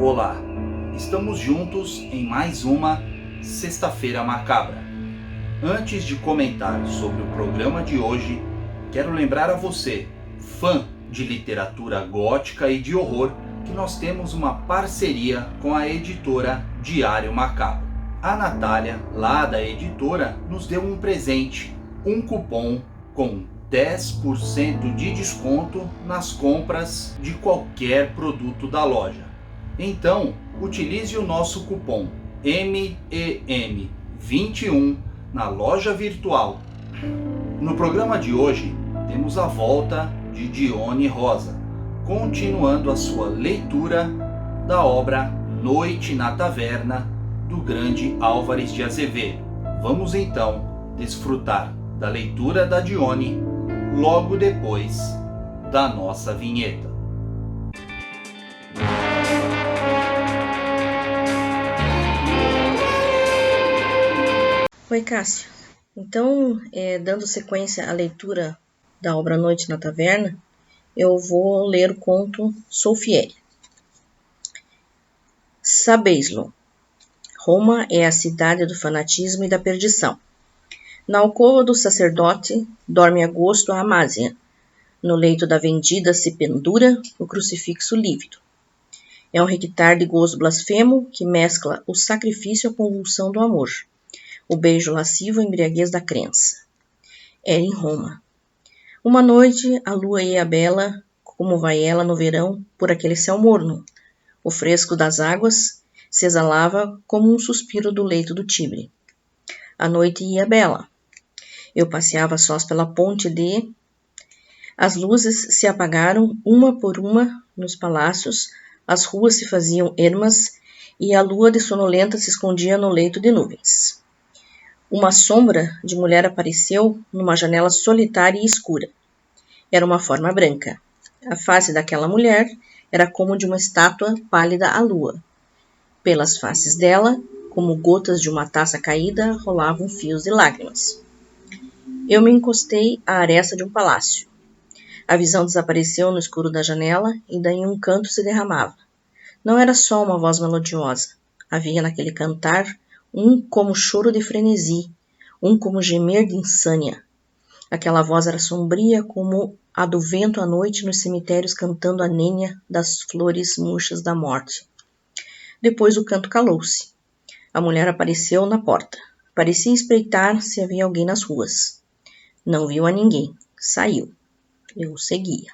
Olá, estamos juntos em mais uma Sexta-feira Macabra. Antes de comentar sobre o programa de hoje, quero lembrar a você, fã de literatura gótica e de horror, que nós temos uma parceria com a editora Diário Macabro. A Natália, lá da editora, nos deu um presente, um cupom com 10% de desconto nas compras de qualquer produto da loja. Então, utilize o nosso cupom MEM21 na loja virtual. No programa de hoje, temos a volta de Dione Rosa, continuando a sua leitura da obra Noite na Taverna, do grande Álvares de Azevedo. Vamos então desfrutar da leitura da Dione logo depois da nossa vinheta. Oi, Cássio. Então, dando sequência à leitura da obra Noite na Taverna, eu vou ler o conto Sou Fiel. Sabeis-lo. Roma é a cidade do fanatismo e da perdição. Na alcova do sacerdote dorme a gosto a Amásia. No leito da vendida se pendura o crucifixo lívido. É um requintar de gozo blasfemo que mescla o sacrifício à convulsão do amor. O beijo lascivo à embriaguez da crença. Era em Roma. Uma noite, a lua ia bela, como vai ela no verão, por aquele céu morno. O fresco das águas se exalava como um suspiro do leito do Tibre. A noite ia bela. Eu passeava sós pela ponte de... As luzes se apagaram uma por uma nos palácios, as ruas se faziam ermas e a lua de sonolenta se escondia no leito de nuvens. Uma sombra de mulher apareceu numa janela solitária e escura. Era uma forma branca. A face daquela mulher era como de uma estátua pálida à lua. Pelas faces dela, como gotas de uma taça caída, rolavam fios de lágrimas. Eu me encostei à aresta de um palácio. A visão desapareceu no escuro da janela e daí um canto se derramava. Não era só uma voz melodiosa. Havia naquele cantar um como choro de frenesi, um como gemer de insânia. Aquela voz era sombria como a do vento à noite nos cemitérios cantando a nênia das flores murchas da morte. Depois o canto calou-se. A mulher apareceu na porta. Parecia espreitar se havia alguém nas ruas. Não viu a ninguém. Saiu. Eu seguia.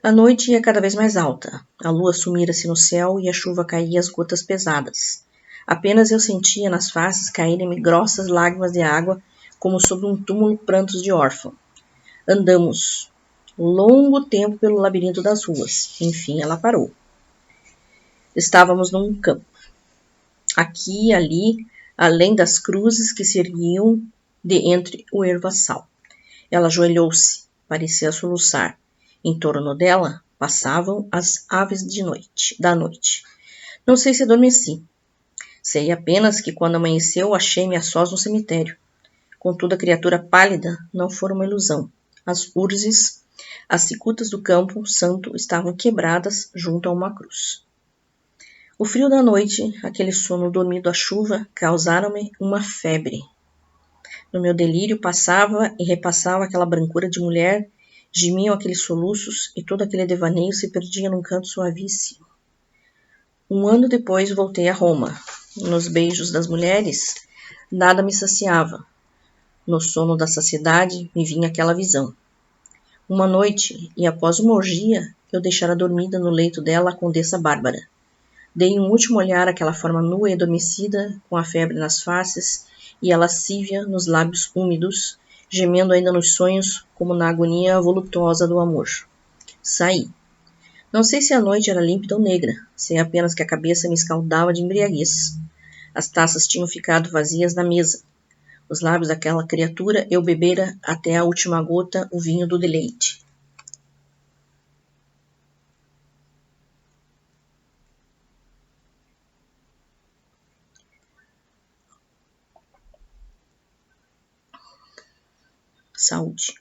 A noite ia cada vez mais alta. A lua sumira-se no céu e a chuva caía às gotas pesadas. Apenas eu sentia nas faces caírem-me grossas lágrimas de água, como sobre um túmulo prantos de órfão. Andamos longo tempo pelo labirinto das ruas. Enfim, ela parou. Estávamos num campo. Aqui e ali, além das cruzes que se erguiam de entre o ervaçal. Ela ajoelhou-se, parecia soluçar. Em torno dela passavam as aves da noite. Não sei se adormeci. Sei apenas que quando amanheceu achei-me a sós no cemitério. Contudo, a criatura pálida não fora uma ilusão. As urzes, as cicutas do campo santo estavam quebradas junto a uma cruz. O frio da noite, aquele sono dormido à chuva, causaram-me uma febre. No meu delírio passava e repassava aquela brancura de mulher, gemiam aqueles soluços e todo aquele devaneio se perdia num canto suavíssimo. 1 ano depois voltei a Roma. Nos beijos das mulheres, nada me saciava. No sono da saciedade me vinha aquela visão. Uma noite, e após uma orgia, eu deixara dormida no leito dela a Condessa Bárbara. Dei um último olhar àquela forma nua e adormecida, com a febre nas faces e a lascívia nos lábios úmidos, gemendo ainda nos sonhos, como na agonia voluptuosa do amor. Saí. Não sei se a noite era límpida ou negra, sei apenas que a cabeça me escaldava de embriaguez. As taças tinham ficado vazias na mesa. Os lábios daquela criatura eu bebera até a última gota o vinho do deleite. Saúde.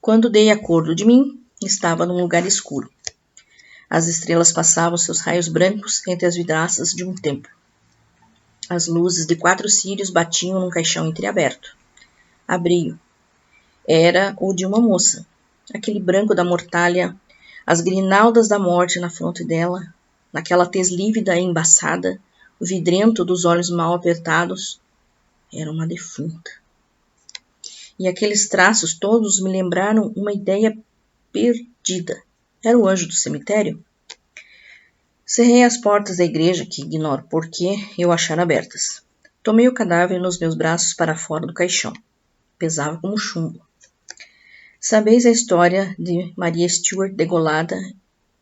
Quando dei acordo de mim, estava num lugar escuro. As estrelas passavam seus raios brancos entre as vidraças de um templo. As luzes de 4 círios batiam num caixão entreaberto. Abri-o. Era o de uma moça. Aquele branco da mortalha, as grinaldas da morte na fronte dela, naquela tez lívida e embaçada, o vidrento dos olhos mal apertados. Era uma defunta. E aqueles traços todos me lembraram uma ideia perdida. Era o anjo do cemitério? Cerrei as portas da igreja, que ignoro por que eu achara abertas. Tomei o cadáver nos meus braços para fora do caixão. Pesava como chumbo. Sabeis a história de Maria Stuart degolada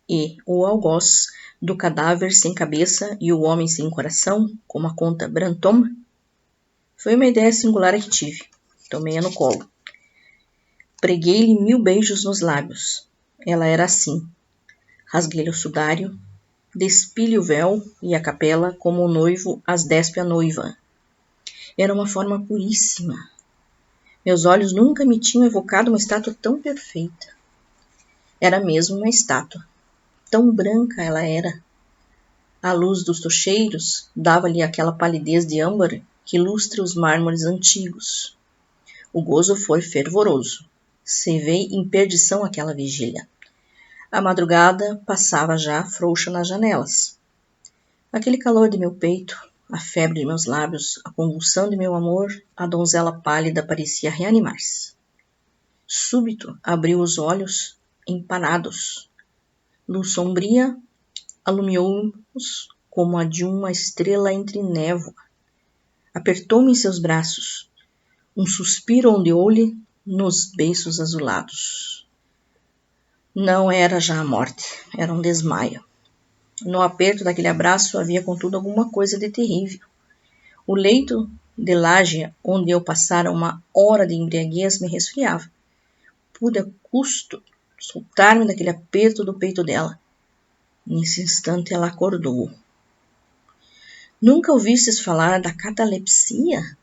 e o algoz do cadáver sem cabeça e o homem sem coração, como a conta Brantôme? Foi uma ideia singular que tive. Tomei-a no colo. Preguei-lhe 1000 beijos nos lábios. Ela era assim. Rasguei-lhe o sudário, despi-lhe o véu e a capela como o noivo as despe a noiva. Era uma forma puríssima. Meus olhos nunca me tinham evocado uma estátua tão perfeita. Era mesmo uma estátua. Tão branca ela era. A luz dos tocheiros dava-lhe aquela palidez de âmbar que ilustra os mármores antigos. O gozo foi fervoroso. Cevei em perdição aquela vigília. A madrugada passava já frouxa nas janelas. Aquele calor de meu peito, a febre de meus lábios, a convulsão de meu amor, a donzela pálida parecia reanimar-se. Súbito abriu os olhos, empanados. Luz sombria alumiou-os como a de uma estrela entre névoa. Apertou-me em seus braços. Um suspiro ondeou-lhe nos beiços azulados. Não era já a morte, era um desmaio. No aperto daquele abraço havia, contudo, alguma coisa de terrível. O leito de laje onde eu passara uma hora de embriaguez me resfriava. Pude a custo soltar-me daquele aperto do peito dela. Nesse instante ela acordou. Nunca ouvistes falar da catalepsia?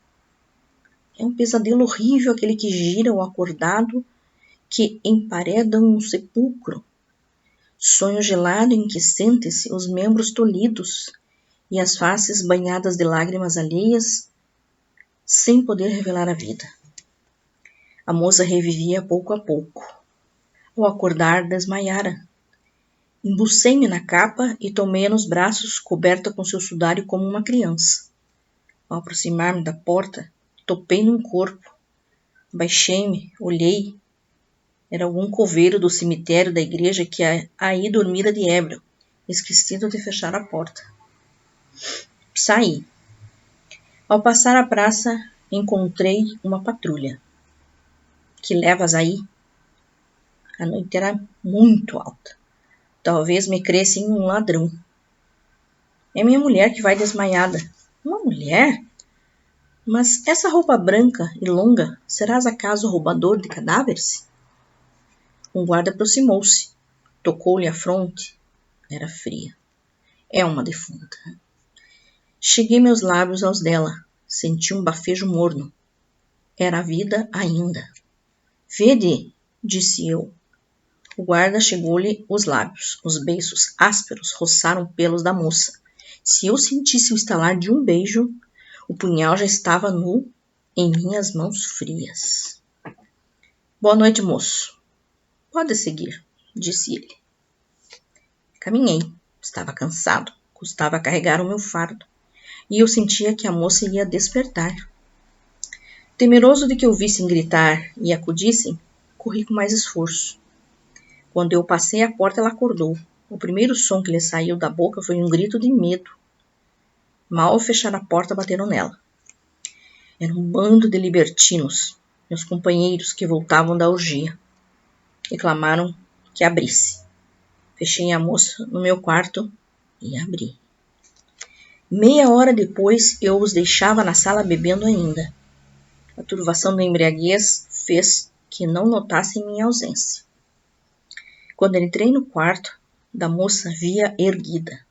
É um pesadelo horrível aquele que gira o acordado, que empareda um sepulcro. Sonho gelado em que sente-se os membros tolhidos e as faces banhadas de lágrimas alheias, sem poder revelar a vida. A moça revivia pouco a pouco. Ao acordar, desmaiara. Embucei-me na capa e tomei-a nos braços, coberta com seu sudário como uma criança. Ao aproximar-me da porta, topei num corpo. Baixei-me, olhei. Era algum coveiro do cemitério da igreja que aí dormira de ébrio, esquecido de fechar a porta. Saí. Ao passar a praça, encontrei uma patrulha. Que levas aí? A noite era muito alta. Talvez me crescem um ladrão. É minha mulher que vai desmaiada. Uma mulher? Mas essa roupa branca e longa, serás acaso roubador de cadáveres? Um guarda aproximou-se. Tocou-lhe a fronte. Era fria. É uma defunta. Cheguei meus lábios aos dela. Senti um bafejo morno. Era a vida ainda. Vede, disse eu. O guarda chegou-lhe os lábios. Os beiços ásperos roçaram pelos da moça. Se eu sentisse o estalar de um beijo, o punhal já estava nu em minhas mãos frias. Boa noite, moço. Pode seguir, disse ele. Caminhei. Estava cansado. Custava carregar o meu fardo. E eu sentia que a moça ia despertar. Temeroso de que ouvissem gritar e acudissem, corri com mais esforço. Quando eu passei a porta, ela acordou. O primeiro som que lhe saiu da boca foi um grito de medo. Mal ao fechar a porta, bateram nela. Era um bando de libertinos, meus companheiros que voltavam da orgia. Reclamaram que abrisse. Fechei a moça no meu quarto e abri. Meia hora depois, eu os deixava na sala bebendo ainda. A turvação da embriaguez fez que não notassem minha ausência. Quando entrei no quarto, da moça via erguida.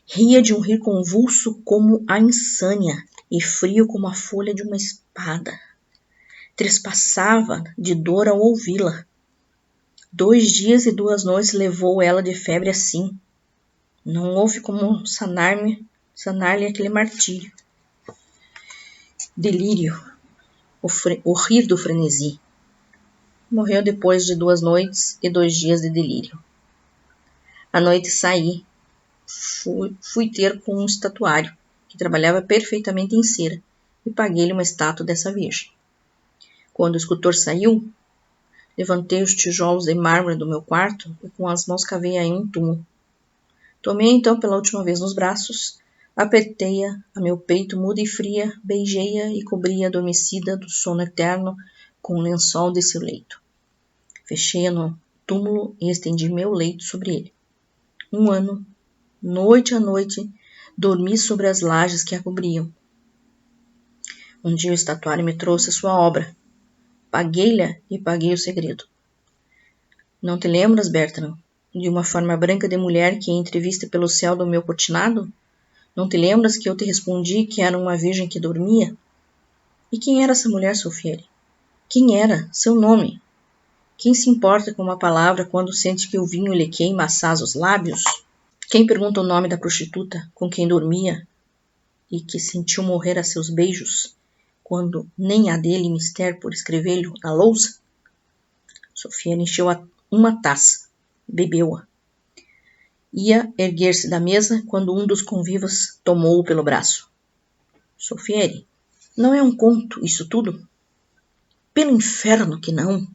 Ria de um rir convulso como a insânia e frio como a folha de uma espada. Trespassava de dor ao ouvi-la. 2 dias e 2 noites levou ela de febre assim. Não houve como sanar-lhe aquele martírio. Delírio, o rir do frenesi. Morreu depois de 2 noites e 2 dias de delírio. À noite saí. Fui ter com um estatuário, que trabalhava perfeitamente em cera, e paguei-lhe uma estátua dessa virgem. Quando o escultor saiu, levantei os tijolos de mármore do meu quarto e com as mãos cavei aí um túmulo. Tomei então pela última vez nos braços, apertei-a a meu peito muda e fria, beijei-a e cobri-a adormecida do sono eterno com um lençol de seu leito. Fechei-a no túmulo e estendi meu leito sobre ele. 1 ano, noite a noite, dormi sobre as lajes que a cobriam. Um dia o estatuário me trouxe a sua obra. Paguei-lhe e paguei o segredo. Não te lembras, Bertrand, de uma forma branca de mulher que entrevista pelo céu do meu cortinado? Não te lembras que eu te respondi que era uma virgem que dormia? E quem era essa mulher, Sofieri? Quem era? Seu nome? Quem se importa com uma palavra quando sente que o vinho lhe queima assaz os lábios? Quem pergunta o nome da prostituta com quem dormia e que sentiu morrer a seus beijos, quando nem há dele mister por escrever-lhe na lousa? Sofia encheu uma taça, bebeu-a. Ia erguer-se da mesa quando um dos convivas tomou-o pelo braço. Sofieri, não é um conto isso tudo? Pelo inferno que não!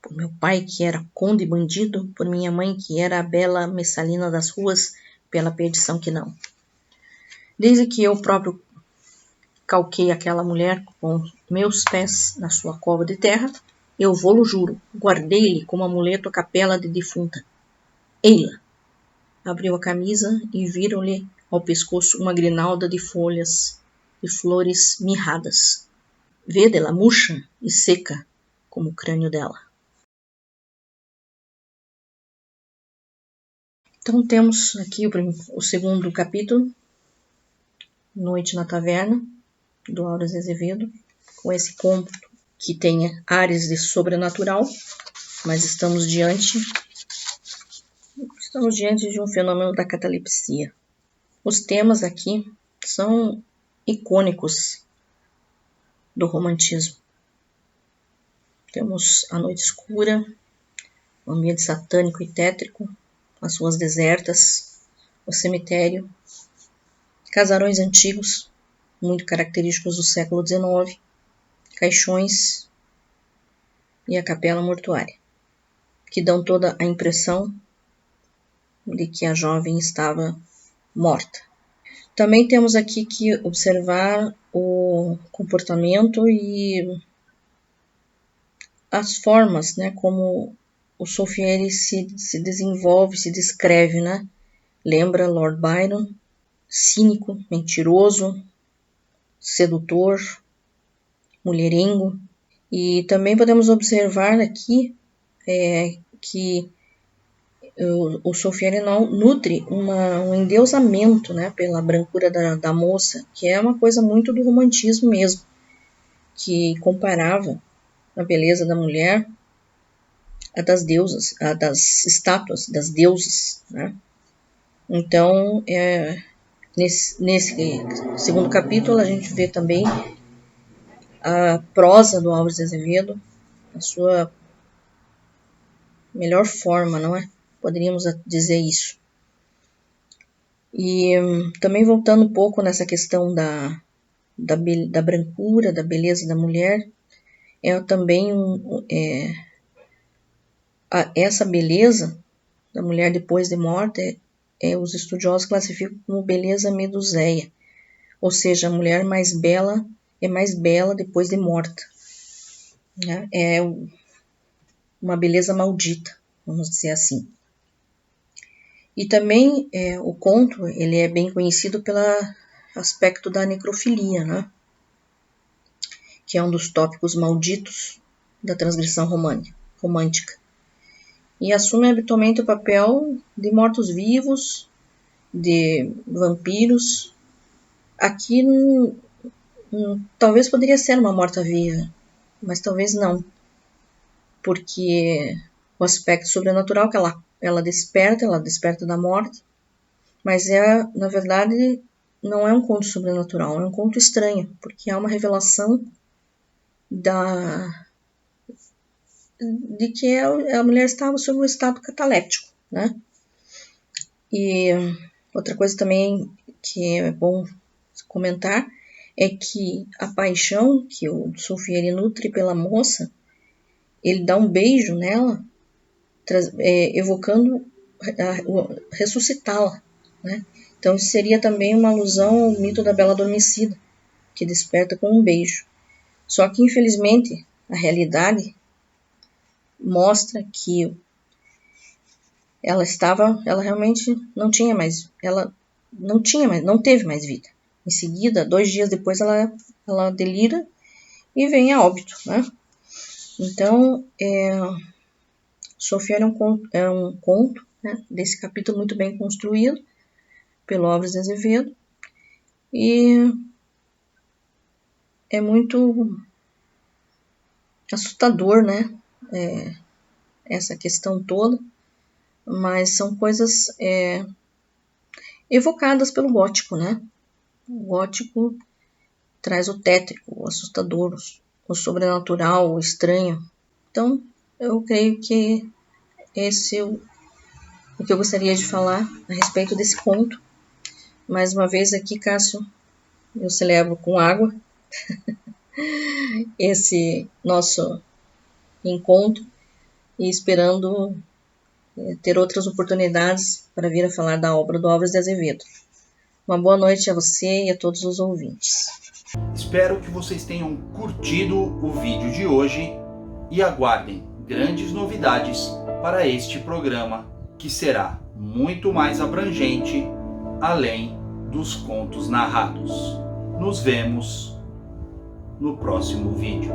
Por meu pai que era conde bandido, por minha mãe que era a bela messalina das ruas, pela perdição que não. Desde que eu próprio calquei aquela mulher com meus pés na sua cova de terra, eu vou-lo juro, guardei-lhe como amuleto a capela de defunta. Ei-la! Abriu a camisa e viram-lhe ao pescoço uma grinalda de folhas e flores mirradas. Vede-la murcha e seca como o crânio dela. Então temos aqui o segundo capítulo, Noite na Taverna, do Aures Azevedo, com esse conto que tem áreas de sobrenatural, mas estamos diante de um fenômeno da catalepsia. Os temas aqui são icônicos do romantismo. Temos a noite escura, o ambiente satânico e tétrico, as ruas desertas, o cemitério, casarões antigos, muito característicos do século XIX, caixões e a capela mortuária, que dão toda a impressão de que a jovem estava morta. Também temos aqui que observar o comportamento e as formas, né, como o Sofieri se desenvolve, se descreve, né? Lembra Lord Byron, cínico, mentiroso, sedutor, mulherengo. E também podemos observar aqui que o Sofieri nutre um endeusamento, né, pela brancura da moça, que é uma coisa muito do romantismo mesmo, que comparava a beleza da mulher a das deusas, a das estátuas, das deusas, né? Então, nesse segundo capítulo, a gente vê também a prosa do Álvares de Azevedo, a sua melhor forma, não é? Poderíamos dizer isso. E também voltando um pouco nessa questão da brancura, da beleza da mulher, também essa beleza da mulher depois de morta os estudiosos classificam como beleza meduséia, ou seja, a mulher mais bela é mais bela depois de morta, né? É uma beleza maldita, vamos dizer assim. E também o conto ele é bem conhecido pelo aspecto da necrofilia, né? Que é um dos tópicos malditos da transgressão romântica. E assume habitualmente o papel de mortos-vivos, de vampiros. Aqui talvez poderia ser uma morta-viva, mas talvez não, porque o aspecto sobrenatural que ela desperta da morte, mas na verdade, não é um conto sobrenatural, é um conto estranho, porque há uma revelação de que a mulher estava sob um estado cataléptico, né? E outra coisa também que é bom comentar é que a paixão que o Sulfieri nutre pela moça, ele dá um beijo nela, evocando ressuscitá-la, né? Então seria também uma alusão ao mito da Bela Adormecida, que desperta com um beijo. Só que infelizmente a realidade mostra que ela realmente não teve mais vida. Em seguida, 2 dias depois, ela delira e vem a óbito, né? Então, Sofia é um conto, né, desse capítulo muito bem construído pelo Álvares de Azevedo, e é muito assustador, né, essa questão toda, mas são coisas evocadas pelo gótico, né? O gótico traz o tétrico, o assustador, o sobrenatural, o estranho. Então, eu creio que esse é o que eu gostaria de falar a respeito desse conto. Mais uma vez aqui, Cássio, eu celebro com água esse nosso encontro e esperando ter outras oportunidades para vir a falar da obra do Álvares de Azevedo. Uma boa noite a você e a todos os ouvintes. Espero que vocês tenham curtido o vídeo de hoje e aguardem grandes novidades para este programa, que será muito mais abrangente, além dos contos narrados. Nos vemos no próximo vídeo.